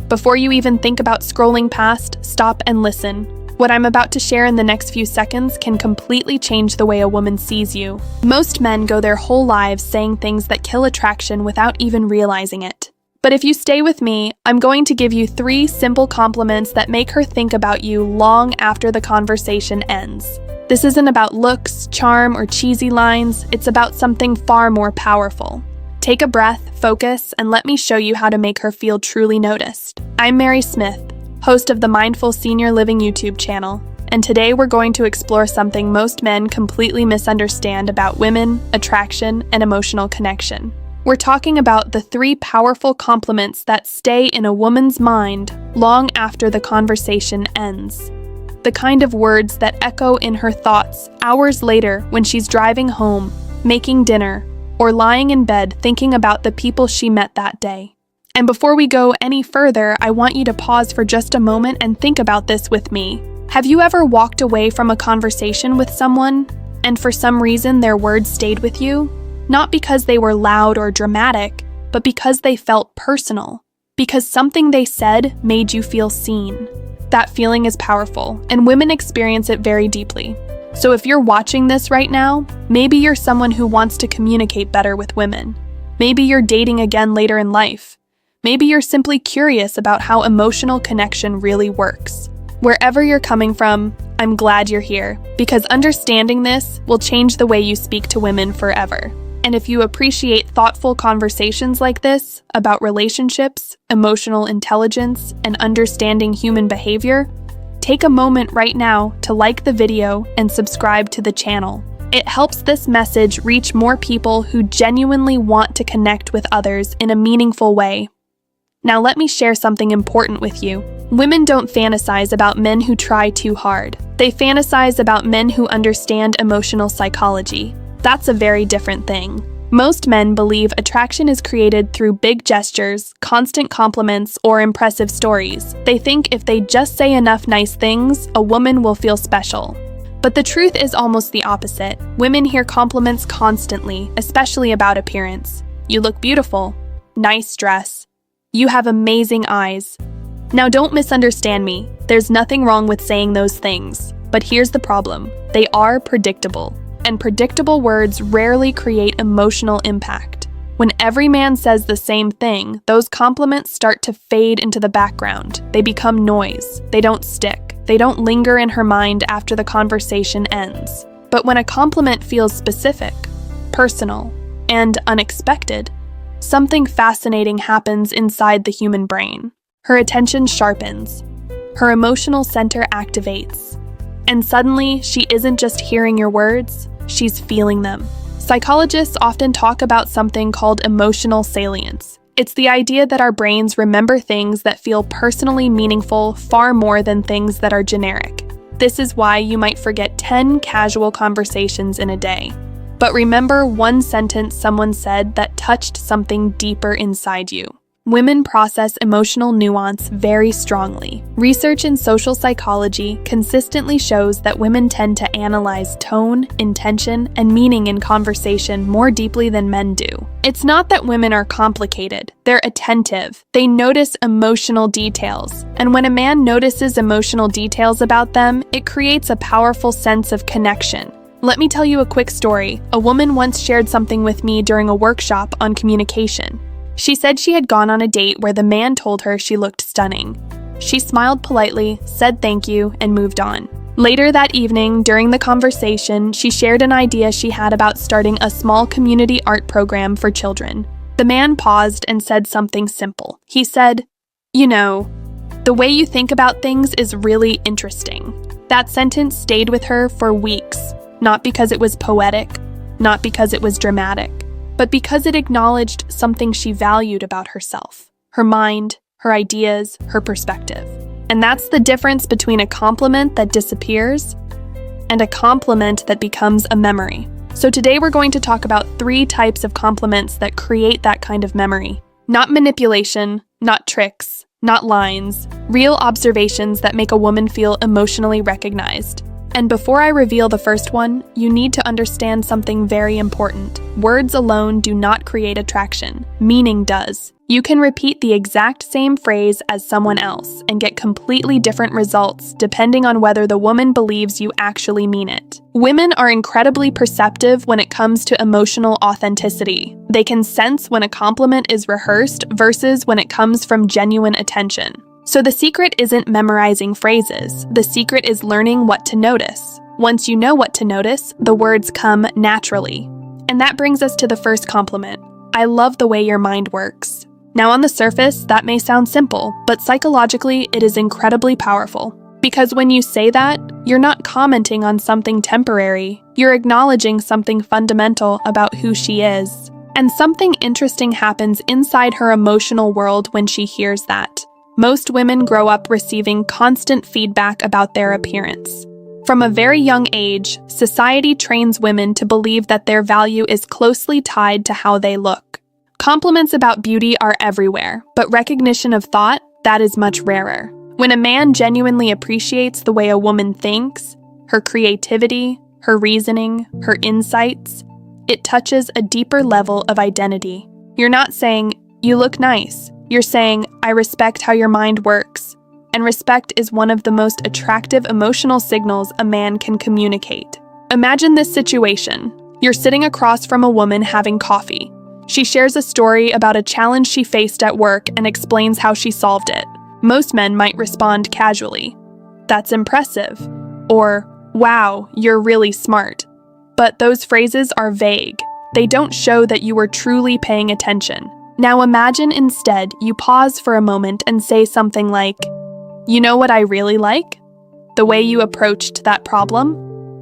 Before you even think about scrolling past, stop and listen. What I'm about to share in the next few seconds can completely change the way a woman sees you. Most men go their whole lives saying things that kill attraction without even realizing it. But if you stay with me, I'm going to give you 3 simple compliments that make her think about you long after the conversation ends. This isn't about looks, charm, or cheesy lines. It's about something far more powerful. Take a breath, focus, and let me show you how to make her feel truly noticed. I'm Mary Smith, host of the Mindful Senior Living YouTube channel, and today we're going to explore something most men completely misunderstand about women, attraction, and emotional connection. We're talking about the 3 powerful compliments that stay in a woman's mind long after the conversation ends. The kind of words that echo in her thoughts hours later when she's driving home, making dinner, or lying in bed thinking about the people she met that day. And before we go any further, I want you to pause for just a moment and think about this with me. Have you ever walked away from a conversation with someone, and for some reason their words stayed with you? Not because they were loud or dramatic, but because they felt personal. Because something they said made you feel seen. That feeling is powerful, and women experience it very deeply. So if you're watching this right now, maybe you're someone who wants to communicate better with women. Maybe you're dating again later in life. Maybe you're simply curious about how emotional connection really works. Wherever you're coming from, I'm glad you're here, because understanding this will change the way you speak to women forever. And if you appreciate thoughtful conversations like this about relationships, emotional intelligence, and understanding human behavior, take a moment right now to like the video and subscribe to the channel. It helps this message reach more people who genuinely want to connect with others in a meaningful way. Now let me share something important with you. Women don't fantasize about men who try too hard. They fantasize about men who understand emotional psychology. That's a very different thing. Most men believe attraction is created through big gestures, constant compliments, or impressive stories. They think if they just say enough nice things, a woman will feel special. But the truth is almost the opposite. Women hear compliments constantly, especially about appearance. You look beautiful. Nice dress. You have amazing eyes. Now don't misunderstand me. There's nothing wrong with saying those things. But here's the problem. They are predictable. And predictable words rarely create emotional impact. When every man says the same thing, those compliments start to fade into the background. They become noise. They don't stick. They don't linger in her mind after the conversation ends. But when a compliment feels specific, personal, and unexpected, something fascinating happens inside the human brain. Her attention sharpens. Her emotional center activates. And suddenly, she isn't just hearing your words, she's feeling them. Psychologists often talk about something called emotional salience. It's the idea that our brains remember things that feel personally meaningful far more than things that are generic. This is why you might forget 10 casual conversations in a day. But remember one sentence someone said that touched something deeper inside you. Women process emotional nuance very strongly. Research in social psychology consistently shows that women tend to analyze tone, intention, and meaning in conversation more deeply than men do. It's not that women are complicated. They're attentive. They notice emotional details. And when a man notices emotional details about them, it creates a powerful sense of connection. Let me tell you a quick story. A woman once shared something with me during a workshop on communication. She said she had gone on a date where the man told her she looked stunning. She smiled politely, said thank you, and moved on. Later that evening, during the conversation, she shared an idea she had about starting a small community art program for children. The man paused and said something simple. He said, "You know, the way you think about things is really interesting." That sentence stayed with her for weeks, not because it was poetic, not because it was dramatic, but because it acknowledged something she valued about herself, her mind, her ideas, her perspective. And that's the difference between a compliment that disappears and a compliment that becomes a memory. So today we're going to talk about 3 types of compliments that create that kind of memory. Not manipulation, not tricks, not lines, real observations that make a woman feel emotionally recognized. And before I reveal the first one, you need to understand something very important. Words alone do not create attraction. Meaning does. You can repeat the exact same phrase as someone else and get completely different results depending on whether the woman believes you actually mean it. Women are incredibly perceptive when it comes to emotional authenticity. They can sense when a compliment is rehearsed versus when it comes from genuine attention. So the secret isn't memorizing phrases. The secret is learning what to notice. Once you know what to notice, the words come naturally. And that brings us to the first compliment. I love the way your mind works. Now on the surface, that may sound simple, but psychologically, it is incredibly powerful. Because when you say that, you're not commenting on something temporary. You're acknowledging something fundamental about who she is. And something interesting happens inside her emotional world when she hears that. Most women grow up receiving constant feedback about their appearance. From a very young age, society trains women to believe that their value is closely tied to how they look. Compliments about beauty are everywhere, but recognition of thought, that is much rarer. When a man genuinely appreciates the way a woman thinks, her creativity, her reasoning, her insights, it touches a deeper level of identity. You're not saying, "You look nice." You're saying, "I respect how your mind works." And respect is one of the most attractive emotional signals a man can communicate. Imagine this situation. You're sitting across from a woman having coffee. She shares a story about a challenge she faced at work and explains how she solved it. Most men might respond casually, "That's impressive," or "Wow, you're really smart." But those phrases are vague. They don't show that you were truly paying attention. Now imagine instead you pause for a moment and say something like, "You know what I really like? The way you approached that problem?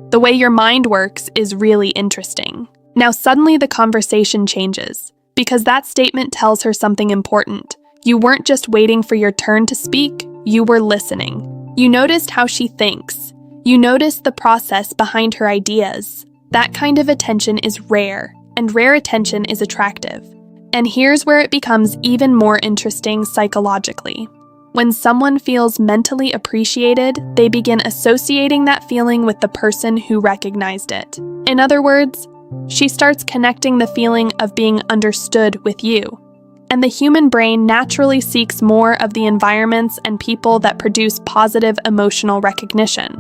The way your mind works is really interesting." Now suddenly the conversation changes, because that statement tells her something important. You weren't just waiting for your turn to speak, you were listening. You noticed how she thinks. You noticed the process behind her ideas. That kind of attention is rare, and rare attention is attractive. And here's where it becomes even more interesting psychologically. When someone feels mentally appreciated, they begin associating that feeling with the person who recognized it. In other words, she starts connecting the feeling of being understood with you. And the human brain naturally seeks more of the environments and people that produce positive emotional recognition.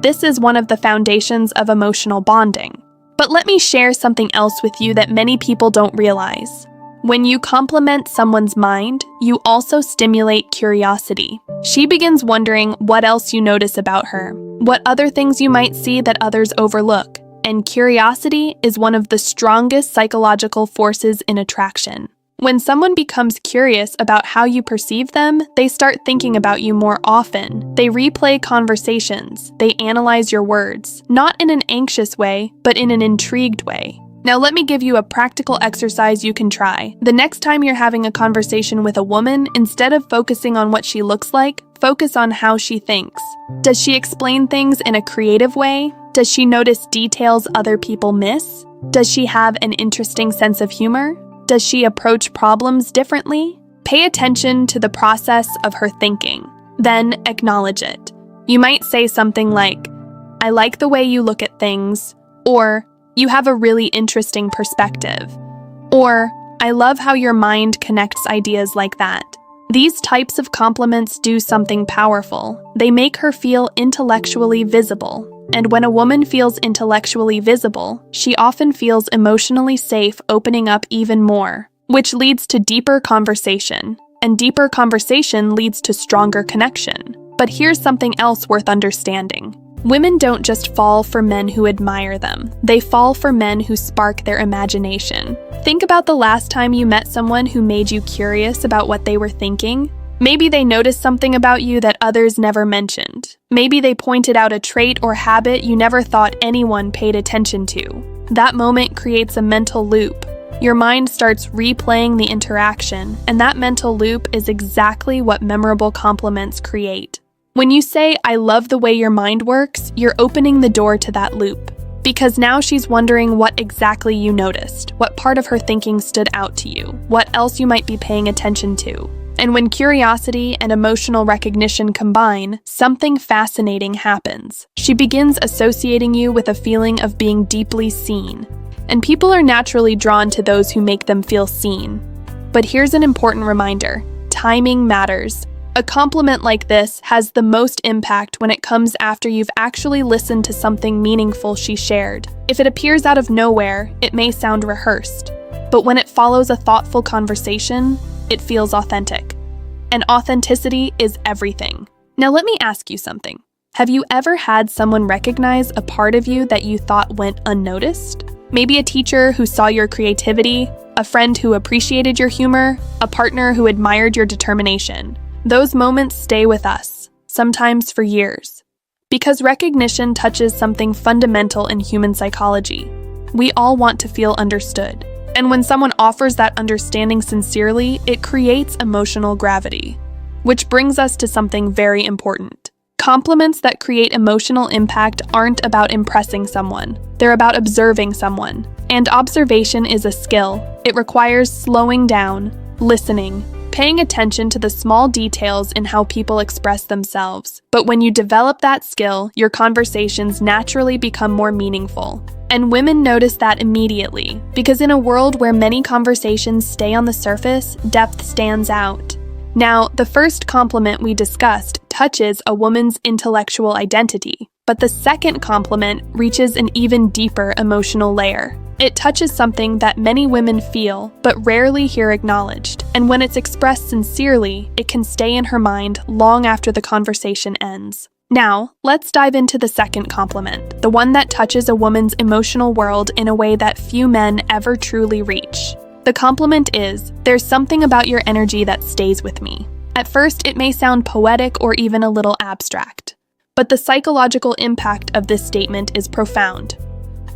This is one of the foundations of emotional bonding. But let me share something else with you that many people don't realize. When you compliment someone's mind, you also stimulate curiosity. She begins wondering what else you notice about her, what other things you might see that others overlook. And curiosity is one of the strongest psychological forces in attraction. When someone becomes curious about how you perceive them, they start thinking about you more often. They replay conversations. They analyze your words, not in an anxious way, but in an intrigued way. Now let me give you a practical exercise you can try. The next time you're having a conversation with a woman, instead of focusing on what she looks like, focus on how she thinks. Does she explain things in a creative way? Does she notice details other people miss? Does she have an interesting sense of humor? Does she approach problems differently? Pay attention to the process of her thinking. Then acknowledge it. You might say something like, "I like the way you look at things," or "You have a really interesting perspective," or "I love how your mind connects ideas like that." These types of compliments do something powerful. They make her feel intellectually visible. And when a woman feels intellectually visible, she often feels emotionally safe opening up even more, which leads to deeper conversation. And deeper conversation leads to stronger connection. But here's something else worth understanding. Women don't just fall for men who admire them. They fall for men who spark their imagination. Think about the last time you met someone who made you curious about what they were thinking. Maybe they noticed something about you that others never mentioned. Maybe they pointed out a trait or habit you never thought anyone paid attention to. That moment creates a mental loop. Your mind starts replaying the interaction, and that mental loop is exactly what memorable compliments create. When you say, "I love the way your mind works," you're opening the door to that loop. Because now she's wondering what exactly you noticed, what part of her thinking stood out to you, what else you might be paying attention to. And when curiosity and emotional recognition combine, something fascinating happens. She begins associating you with a feeling of being deeply seen. And people are naturally drawn to those who make them feel seen. But here's an important reminder: timing matters. A compliment like this has the most impact when it comes after you've actually listened to something meaningful she shared. If it appears out of nowhere, it may sound rehearsed. But when it follows a thoughtful conversation, it feels authentic. And authenticity is everything. Now let me ask you something. Have you ever had someone recognize a part of you that you thought went unnoticed? Maybe a teacher who saw your creativity, a friend who appreciated your humor, a partner who admired your determination. Those moments stay with us, sometimes for years. Because recognition touches something fundamental in human psychology. We all want to feel understood. And when someone offers that understanding sincerely, it creates emotional gravity. Which brings us to something very important. Compliments that create emotional impact aren't about impressing someone. They're about observing someone. And observation is a skill. It requires slowing down, listening, paying attention to the small details in how people express themselves. But when you develop that skill, your conversations naturally become more meaningful. And women notice that immediately, because in a world where many conversations stay on the surface, depth stands out. Now, the first compliment we discussed touches a woman's intellectual identity, but the second compliment reaches an even deeper emotional layer. It touches something that many women feel, but rarely hear acknowledged, and when it's expressed sincerely, it can stay in her mind long after the conversation ends. Now, let's dive into the second compliment, the one that touches a woman's emotional world in a way that few men ever truly reach. The compliment is, "There's something about your energy that stays with me." At first, it may sound poetic or even a little abstract, but the psychological impact of this statement is profound.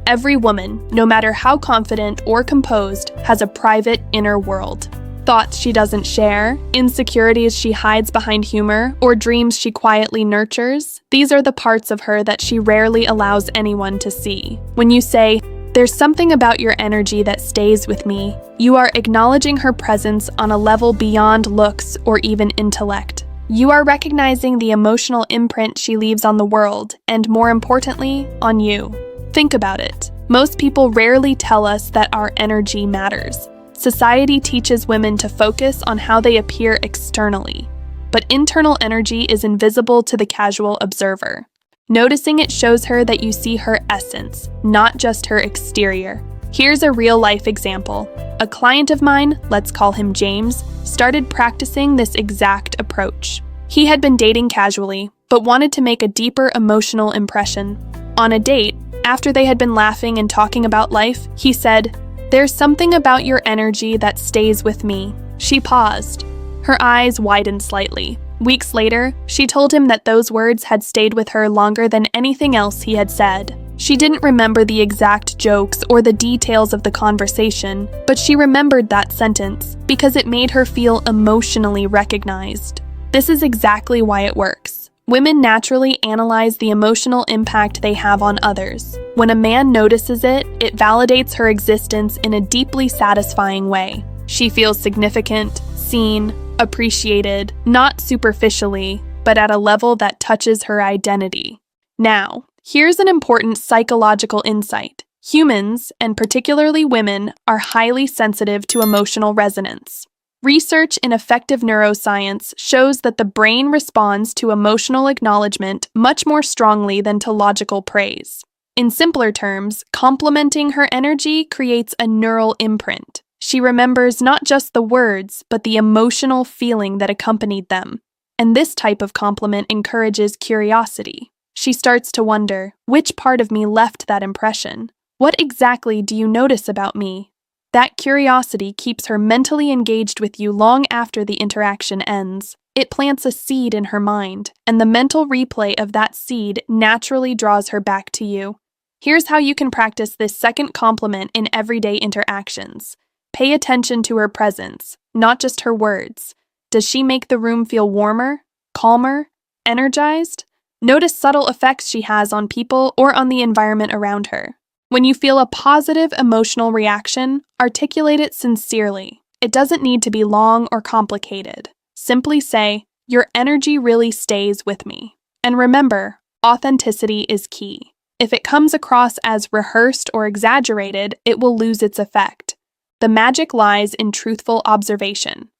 Every woman, no matter how confident or composed, has a private inner world. Thoughts she doesn't share, insecurities she hides behind humor, or dreams she quietly nurtures. These are the parts of her that she rarely allows anyone to see. When you say, "There's something about your energy that stays with me," you are acknowledging her presence on a level beyond looks or even intellect. You are recognizing the emotional imprint she leaves on the world, and more importantly, on you. Think about it. Most people rarely tell us that our energy matters. Society teaches women to focus on how they appear externally, but internal energy is invisible to the casual observer. Noticing it shows her that you see her essence, not just her exterior. Here's a real-life example. A client of mine, let's call him James, started practicing this exact approach. He had been dating casually, but wanted to make a deeper emotional impression. On a date, after they had been laughing and talking about life, he said, "There's something about your energy that stays with me." She paused. Her eyes widened slightly. Weeks later, she told him that those words had stayed with her longer than anything else he had said. She didn't remember the exact jokes or the details of the conversation, but she remembered that sentence because it made her feel emotionally recognized. This is exactly why it works. Women naturally analyze the emotional impact they have on others. When a man notices it, it validates her existence in a deeply satisfying way. She feels significant, seen, appreciated, not superficially, but at a level that touches her identity. Now, here's an important psychological insight. Humans, and particularly women, are highly sensitive to emotional resonance. Research in effective neuroscience shows that the brain responds to emotional acknowledgement much more strongly than to logical praise. In simpler terms, complimenting her energy creates a neural imprint. She remembers not just the words, but the emotional feeling that accompanied them. And this type of compliment encourages curiosity. She starts to wonder, which part of me left that impression? What exactly do you notice about me? That curiosity keeps her mentally engaged with you long after the interaction ends. It plants a seed in her mind, and the mental replay of that seed naturally draws her back to you. Here's how you can practice this second compliment in everyday interactions. Pay attention to her presence, not just her words. Does she make the room feel warmer, calmer, energized? Notice subtle effects she has on people or on the environment around her. When you feel a positive emotional reaction, articulate it sincerely. It doesn't need to be long or complicated. Simply say, "Your energy really stays with me." And remember, authenticity is key. If it comes across as rehearsed or exaggerated, it will lose its effect. The magic lies in truthful observation.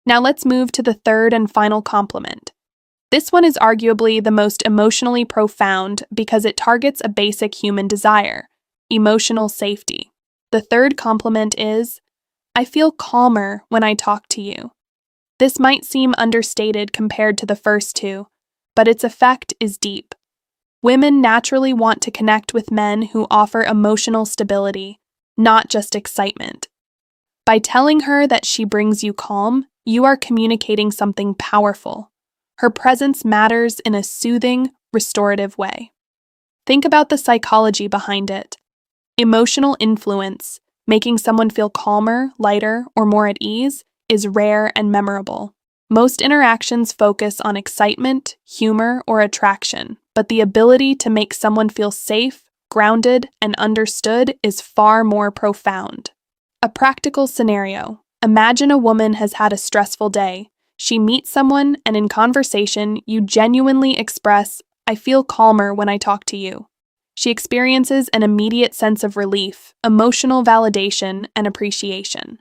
Now let's move to the third and final compliment. This one is arguably the most emotionally profound because it targets a basic human desire: emotional safety. The third compliment is, "I feel calmer when I talk to you." This might seem understated compared to the first two, but its effect is deep. Women naturally want to connect with men who offer emotional stability, not just excitement. By telling her that she brings you calm, you are communicating something powerful. Her presence matters in a soothing, restorative way. Think about the psychology behind it. Emotional influence, making someone feel calmer, lighter, or more at ease, is rare and memorable. Most interactions focus on excitement, humor, or attraction, but the ability to make someone feel safe, grounded, and understood is far more profound. A practical scenario. Imagine a woman has had a stressful day. She meets someone, and in conversation, you genuinely express, "I feel calmer when I talk to you." She experiences an immediate sense of relief, emotional validation, and appreciation.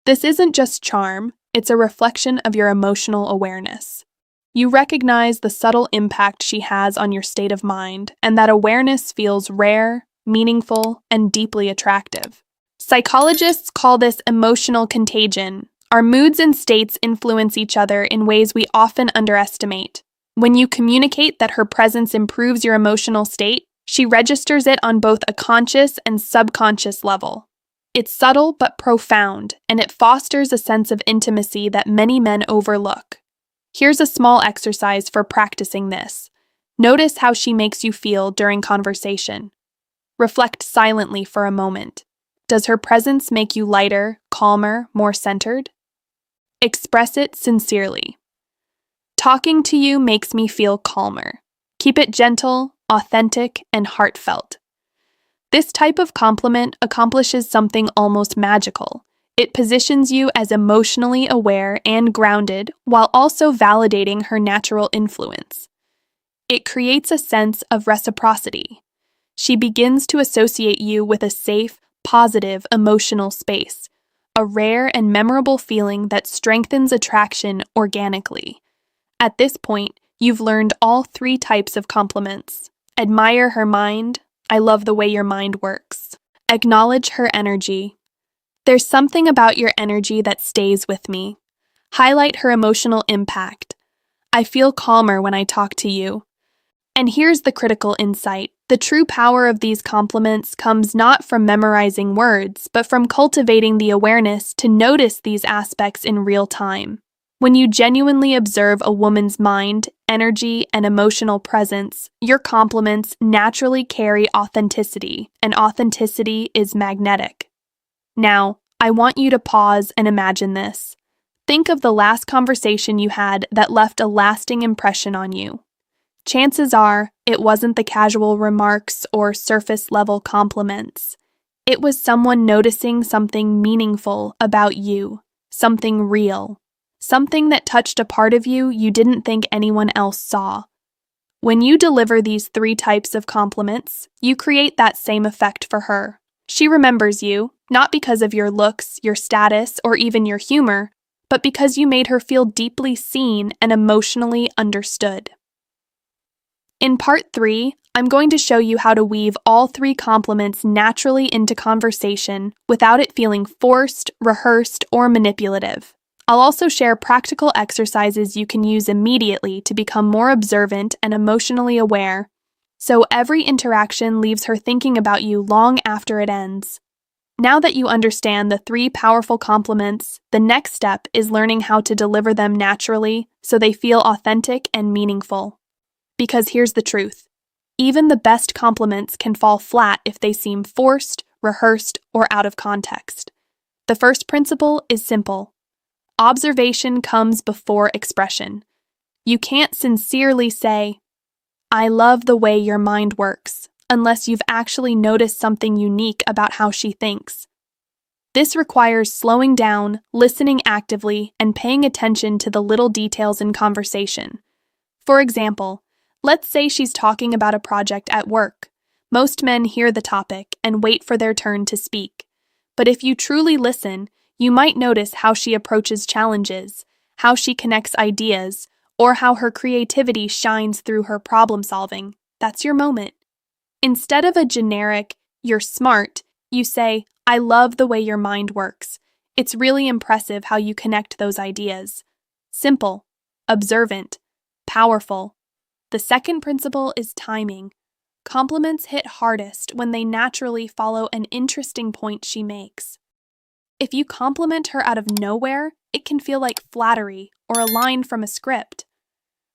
This isn't just charm, it's a reflection of your emotional awareness. You recognize the subtle impact she has on your state of mind, and that awareness feels rare, meaningful, and deeply attractive. Psychologists call this emotional contagion. Our moods and states influence each other in ways we often underestimate. When you communicate that her presence improves your emotional state, she registers it on both a conscious and subconscious level. It's subtle but profound, and it fosters a sense of intimacy that many men overlook. Here's a small exercise for practicing this. Notice how she makes you feel during conversation. Reflect silently for a moment. Does her presence make you lighter, calmer, more centered? Express it sincerely. Talking to you makes me feel calmer. Keep it gentle, authentic, and heartfelt. This type of compliment accomplishes something almost magical. It positions you as emotionally aware and grounded while also validating her natural influence. It creates a sense of reciprocity. She begins to associate you with a safe, positive emotional space, a rare and memorable feeling that strengthens attraction organically. At this point, you've learned all three types of compliments. Admire her mind. "I love the way your mind works." Acknowledge her energy. "There's something about your energy that stays with me." Highlight her emotional impact. "I feel calmer when I talk to you." And here's the critical insight. The true power of these compliments comes not from memorizing words, but from cultivating the awareness to notice these aspects in real time. When you genuinely observe a woman's mind, energy, and emotional presence, your compliments naturally carry authenticity, and authenticity is magnetic. Now, I want you to pause and imagine this. Think of the last conversation you had that left a lasting impression on you. Chances are, it wasn't the casual remarks or surface-level compliments. It was someone noticing something meaningful about you, something real, something that touched a part of you you didn't think anyone else saw. When you deliver these three types of compliments, you create that same effect for her. She remembers you, not because of your looks, your status, or even your humor, but because you made her feel deeply seen and emotionally understood. In part 3, I'm going to show you how to weave all three compliments naturally into conversation without it feeling forced, rehearsed, or manipulative. I'll also share practical exercises you can use immediately to become more observant and emotionally aware, so every interaction leaves her thinking about you long after it ends. Now that you understand the three powerful compliments, the next step is learning how to deliver them naturally so they feel authentic and meaningful. Because here's the truth. Even the best compliments can fall flat if they seem forced, rehearsed, or out of context. The first principle is simple. Observation comes before expression. You can't sincerely say, "I love the way your mind works," unless you've actually noticed something unique about how she thinks. This requires slowing down, listening actively, and paying attention to the little details in conversation. For example, let's say she's talking about a project at work. Most men hear the topic and wait for their turn to speak. But if you truly listen, you might notice how she approaches challenges, how she connects ideas, or how her creativity shines through her problem solving. That's your moment. Instead of a generic, "You're smart," you say, "I love the way your mind works. It's really impressive how you connect those ideas." Simple, observant, powerful. The second principle is timing. Compliments hit hardest when they naturally follow an interesting point she makes. If you compliment her out of nowhere, it can feel like flattery or a line from a script.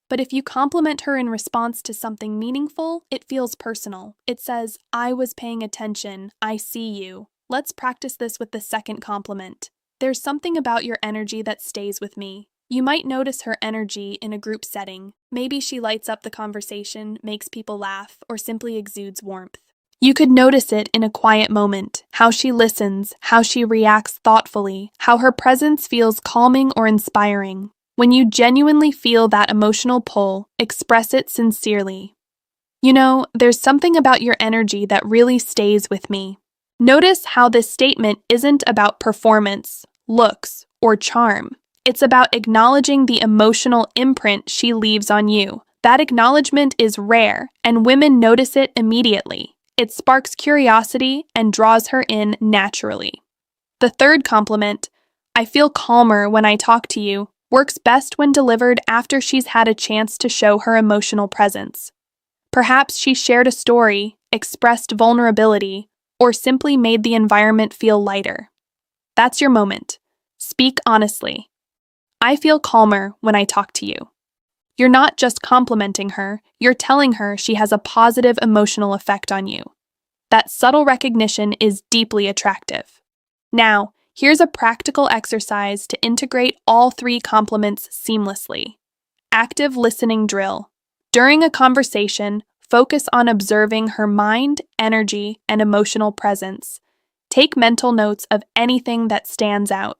But if you compliment her in response to something meaningful, it feels personal. It says, "I was paying attention, I see you." Let's practice this with the second compliment. "There's something about your energy that stays with me." You might notice her energy in a group setting. Maybe she lights up the conversation, makes people laugh, or simply exudes warmth. You could notice it in a quiet moment, how she listens, how she reacts thoughtfully, how her presence feels calming or inspiring. When you genuinely feel that emotional pull, express it sincerely. "You know, there's something about your energy that really stays with me." Notice how this statement isn't about performance, looks, or charm. It's about acknowledging the emotional imprint she leaves on you. That acknowledgement is rare, and women notice it immediately. It sparks curiosity and draws her in naturally. The third compliment, "I feel calmer when I talk to you," works best when delivered after she's had a chance to show her emotional presence. Perhaps she shared a story, expressed vulnerability, or simply made the environment feel lighter. That's your moment. Speak honestly. "I feel calmer when I talk to you." You're not just complimenting her, you're telling her she has a positive emotional effect on you. That subtle recognition is deeply attractive. Now, here's a practical exercise to integrate all three compliments seamlessly. Active listening drill. During a conversation, focus on observing her mind, energy, and emotional presence. Take mental notes of anything that stands out.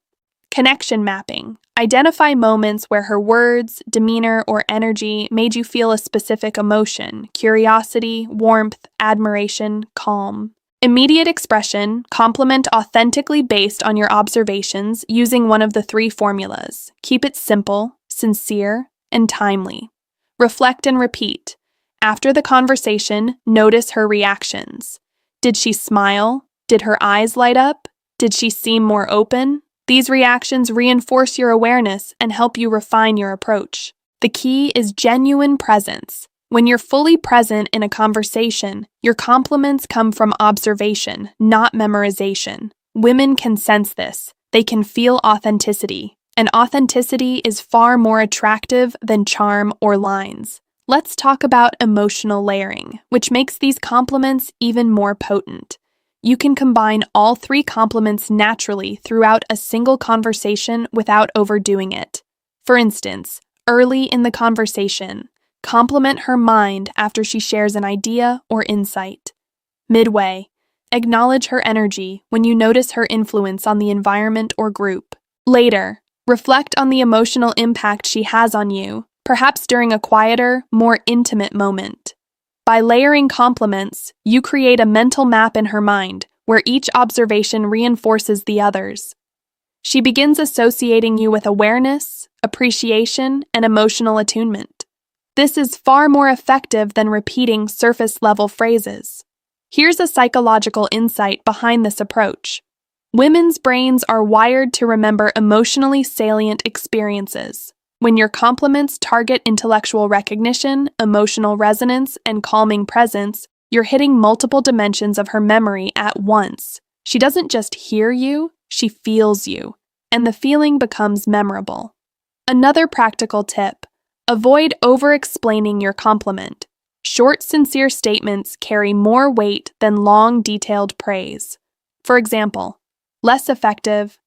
Connection mapping. Identify moments where her words, demeanor, or energy made you feel a specific emotion: curiosity, warmth, admiration, calm. Immediate expression. Compliment authentically based on your observations using one of the three formulas. Keep it simple, sincere, and timely. Reflect and repeat. After the conversation, notice her reactions. Did she smile? Did her eyes light up? Did she seem more open? These reactions reinforce your awareness and help you refine your approach. The key is genuine presence. When you're fully present in a conversation, your compliments come from observation, not memorization. Women can sense this. They can feel authenticity. And authenticity is far more attractive than charm or lines. Let's talk about emotional layering, which makes these compliments even more potent. You can combine all three compliments naturally throughout a single conversation without overdoing it. For instance, early in the conversation, compliment her mind after she shares an idea or insight. Midway, acknowledge her energy when you notice her influence on the environment or group. Later, reflect on the emotional impact she has on you, perhaps during a quieter, more intimate moment. By layering compliments, you create a mental map in her mind where each observation reinforces the others. She begins associating you with awareness, appreciation, and emotional attunement. This is far more effective than repeating surface-level phrases. Here's a psychological insight behind this approach. Women's brains are wired to remember emotionally salient experiences. When your compliments target intellectual recognition, emotional resonance, and calming presence, you're hitting multiple dimensions of her memory at once. She doesn't just hear you, she feels you, and the feeling becomes memorable. Another practical tip: avoid over-explaining your compliment. Short, sincere statements carry more weight than long, detailed praise. For example, less effective: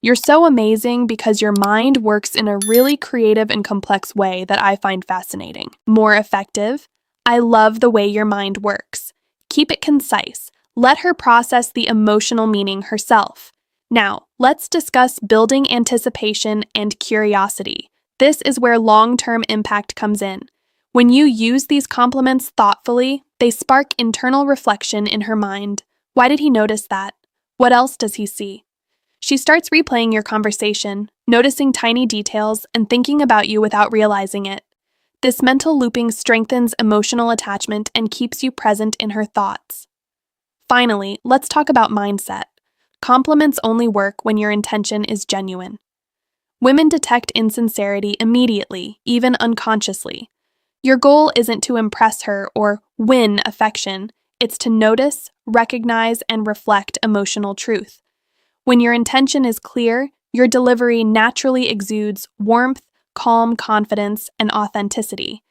"You're so amazing because your mind works in a really creative and complex way that I find fascinating." More effective: "I love the way your mind works." Keep it concise. Let her process the emotional meaning herself. Now, let's discuss building anticipation and curiosity. This is where long-term impact comes in. When you use these compliments thoughtfully, they spark internal reflection in her mind. Why did he notice that? What else does he see? She starts replaying your conversation, noticing tiny details, and thinking about you without realizing it. This mental looping strengthens emotional attachment and keeps you present in her thoughts. Finally, let's talk about mindset. Compliments only work when your intention is genuine. Women detect insincerity immediately, even unconsciously. Your goal isn't to impress her or win affection, it's to notice, recognize, and reflect emotional truth. When your intention is clear, your delivery naturally exudes warmth, calm confidence, and authenticity.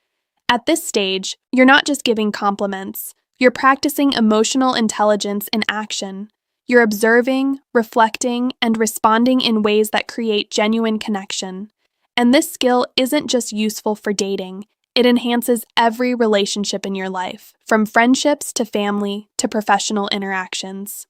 At this stage, you're not just giving compliments, you're practicing emotional intelligence in action. You're observing, reflecting, and responding in ways that create genuine connection. And this skill isn't just useful for dating, it enhances every relationship in your life, from friendships to family to professional interactions.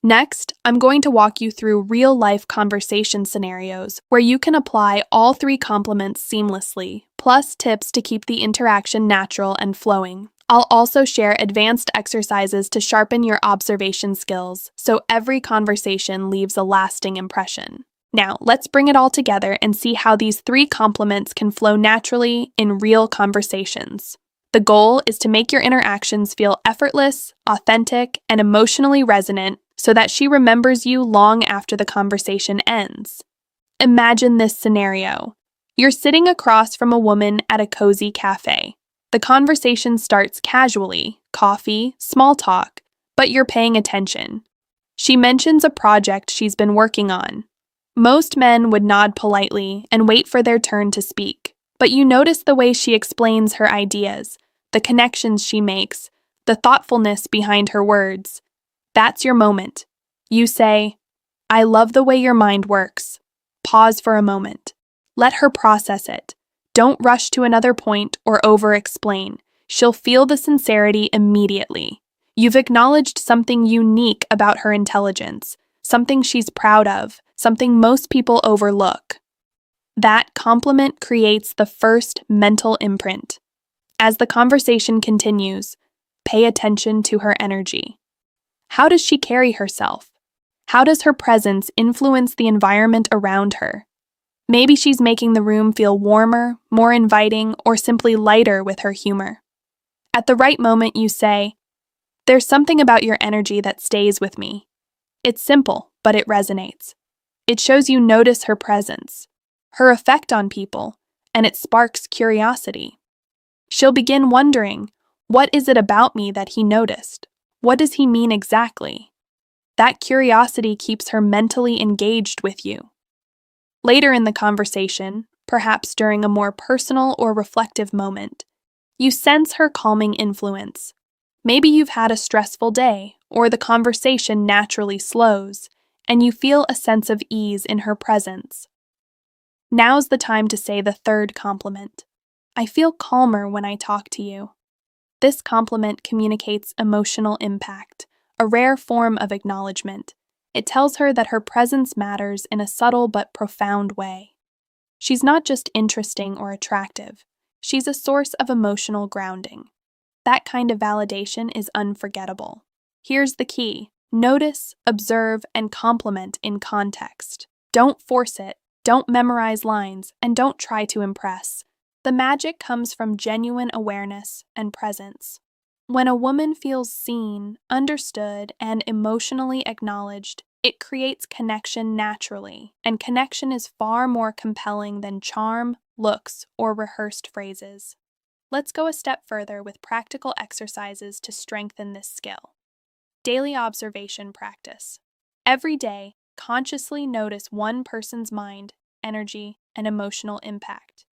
Next, I'm going to walk you through real-life conversation scenarios where you can apply all three compliments seamlessly, plus tips to keep the interaction natural and flowing. I'll also share advanced exercises to sharpen your observation skills so every conversation leaves a lasting impression. Now, let's bring it all together and see how these three compliments can flow naturally in real conversations. The goal is to make your interactions feel effortless, authentic, and emotionally resonant so that she remembers you long after the conversation ends. Imagine this scenario. You're sitting across from a woman at a cozy cafe. The conversation starts casually, coffee, small talk, but you're paying attention. She mentions a project she's been working on. Most men would nod politely and wait for their turn to speak, but you notice the way she explains her ideas, the connections she makes, the thoughtfulness behind her words. That's your moment. You say, "I love the way your mind works." Pause for a moment. Let her process it. Don't rush to another point or over-explain. She'll feel the sincerity immediately. You've acknowledged something unique about her intelligence, something she's proud of, something most people overlook. That compliment creates the first mental imprint. As the conversation continues, pay attention to her energy. How does she carry herself? How does her presence influence the environment around her? Maybe she's making the room feel warmer, more inviting, or simply lighter with her humor. At the right moment, you say, "There's something about your energy that stays with me." It's simple, but it resonates. It shows you notice her presence, her effect on people, and it sparks curiosity. She'll begin wondering, what is it about me that he noticed? What does he mean exactly? That curiosity keeps her mentally engaged with you. Later in the conversation, perhaps during a more personal or reflective moment, you sense her calming influence. Maybe you've had a stressful day, or the conversation naturally slows, and you feel a sense of ease in her presence. Now's the time to say the third compliment. "I feel calmer when I talk to you." This compliment communicates emotional impact, a rare form of acknowledgement. It tells her that her presence matters in a subtle but profound way. She's not just interesting or attractive, she's a source of emotional grounding. That kind of validation is unforgettable. Here's the key: notice, observe, and compliment in context. Don't force it, don't memorize lines, and don't try to impress. The magic comes from genuine awareness and presence. When a woman feels seen, understood, and emotionally acknowledged, it creates connection naturally, and connection is far more compelling than charm, looks, or rehearsed phrases. Let's go a step further with practical exercises to strengthen this skill. Daily observation practice. Every day, consciously notice one person's mind, energy, and emotional impact.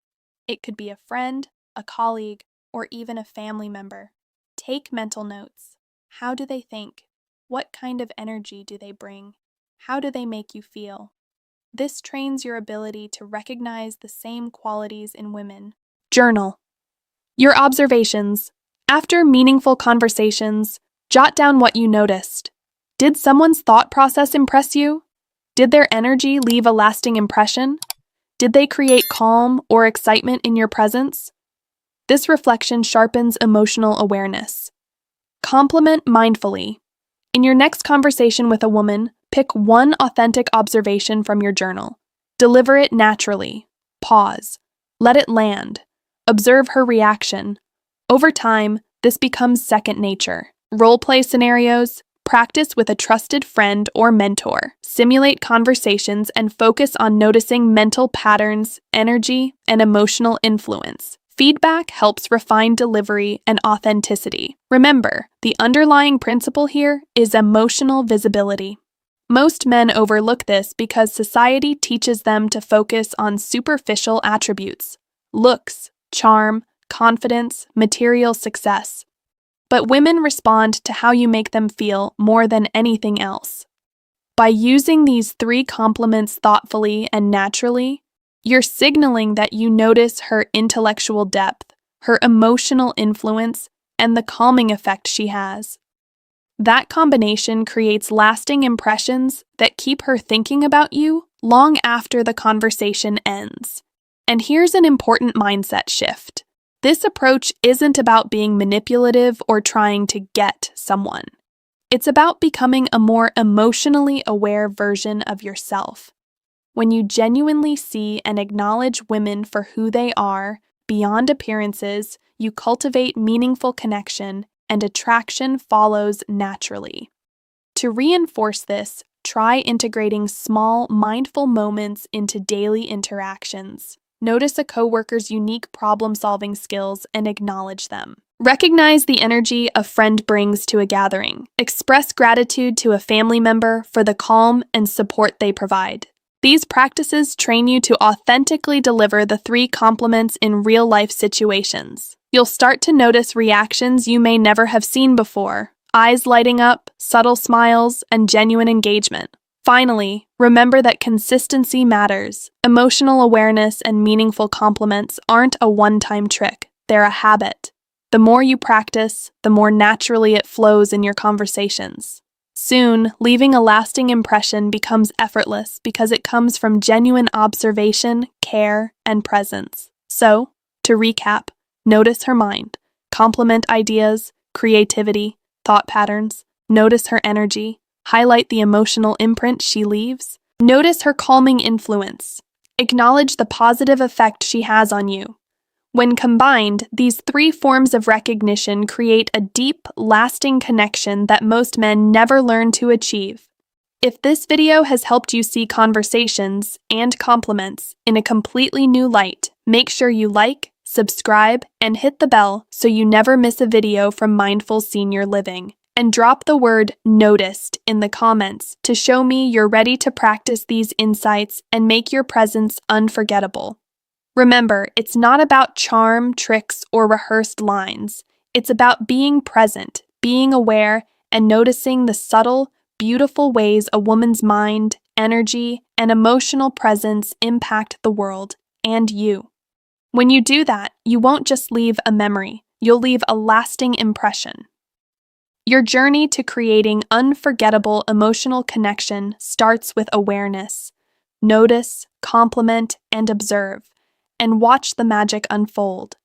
It could be a friend, a colleague, or even a family member. Take mental notes. How do they think? What kind of energy do they bring? How do they make you feel? This trains your ability to recognize the same qualities in women. Journal. Your observations. After meaningful conversations, jot down what you noticed. Did someone's thought process impress you? Did their energy leave a lasting impression? Did they create calm or excitement in your presence? This reflection sharpens emotional awareness. Compliment mindfully. In your next conversation with a woman, pick one authentic observation from your journal. Deliver it naturally. Pause. Let it land. Observe her reaction. Over time, this becomes second nature. Role-play scenarios. Practice with a trusted friend or mentor. Simulate conversations and focus on noticing mental patterns, energy, and emotional influence. Feedback helps refine delivery and authenticity. Remember, the underlying principle here is emotional visibility. Most men overlook this because society teaches them to focus on superficial attributes: looks, charm, confidence, material success. But women respond to how you make them feel more than anything else. By using these three compliments thoughtfully and naturally, you're signaling that you notice her intellectual depth, her emotional influence, and the calming effect she has. That combination creates lasting impressions that keep her thinking about you long after the conversation ends. And here's an important mindset shift. This approach isn't about being manipulative or trying to get someone. It's about becoming a more emotionally aware version of yourself. When you genuinely see and acknowledge women for who they are, beyond appearances, you cultivate meaningful connection, and attraction follows naturally. To reinforce this, try integrating small, mindful moments into daily interactions. Notice a coworker's unique problem-solving skills and acknowledge them. Recognize the energy a friend brings to a gathering. Express gratitude to a family member for the calm and support they provide. These practices train you to authentically deliver the three compliments in real-life situations. You'll start to notice reactions you may never have seen before: eyes lighting up, subtle smiles, and genuine engagement. Finally, remember that consistency matters. Emotional awareness and meaningful compliments aren't a one-time trick, they're a habit. The more you practice, the more naturally it flows in your conversations. Soon, leaving a lasting impression becomes effortless because it comes from genuine observation, care, and presence. So, to recap, notice her mind, compliment ideas, creativity, thought patterns, notice her energy, highlight the emotional imprint she leaves, notice her calming influence, acknowledge the positive effect she has on you. When combined, these three forms of recognition create a deep, lasting connection that most men never learn to achieve. If this video has helped you see conversations and compliments in a completely new light, make sure you like, subscribe, and hit the bell so you never miss a video from Mindful Senior Living. And drop the word "noticed" in the comments to show me you're ready to practice these insights and make your presence unforgettable. Remember, it's not about charm, tricks, or rehearsed lines. It's about being present, being aware, and noticing the subtle, beautiful ways a woman's mind, energy, and emotional presence impact the world and you. When you do that, you won't just leave a memory, you'll leave a lasting impression. Your journey to creating unforgettable emotional connection starts with awareness. Notice, compliment, and observe, and watch the magic unfold.